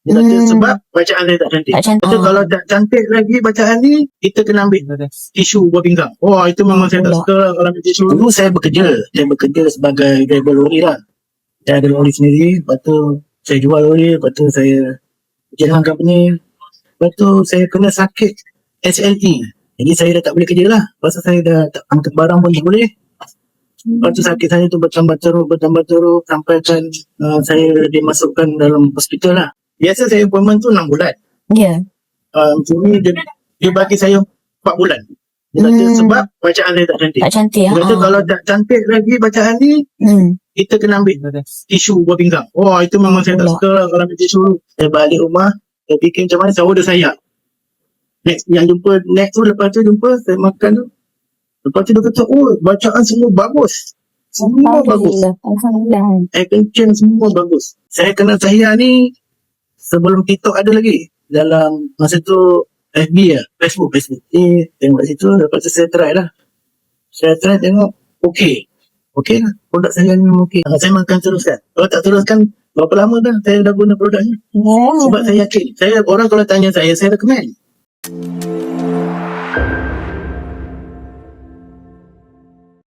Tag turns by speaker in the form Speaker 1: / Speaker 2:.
Speaker 1: Dia kata sebab bacaan saya tak cantik.
Speaker 2: Tak cantik.
Speaker 1: Kata kalau tak cantik lagi bacaan ni, kita kena ambil tisu buah pinggang. Wah, itu memang saya tak suka lah kalau ambil tisu. Dulu saya bekerja sebagai driver lori lah. Saya ada lori sendiri, lepas tu saya jual lori, lepas tu saya kerja dengan company. Lepas tu saya kena sakit SLE. Jadi saya dah tak boleh kerja lah. Lepas tu saya dah tak angkat barang pun tak boleh. Lepas tu sakit saya tu bertambah teruk sampai kan saya dimasukkan dalam hospital lah. Biasa saya appointment tu 6 bulan.
Speaker 2: Ya.
Speaker 1: Cuma dia bagi saya 4 bulan. Dia kata sebab bacaan saya tak cantik.
Speaker 2: Tak cantik.
Speaker 1: Dia kata kalau tak cantik lagi bacaan ni, kita kena ambil tisu buah pinggang. Wah, itu memang saya tak suka lah kalau ambil tisu. Saya balik rumah, saya fikir macam mana saudara saya. Next lepas tu jumpa, saya makan tu. Lepas tu dia kata, oh bacaan semua bagus. Semua bagus.
Speaker 2: Alhamdulillah.
Speaker 1: Attention semua bagus. Saya kenal saya ni sebelum TikTok ada lagi. Dalam masa tu FB lah. Facebook. Tengok kat situ. Lepas tu saya try lah. Saya try tengok. Okey lah. Produk saya ni okey. Saya makan teruskan. Kalau tak teruskan, berapa lama dah saya dah guna produk ni. Sebab saya yakin. Orang kalau tanya saya recommend.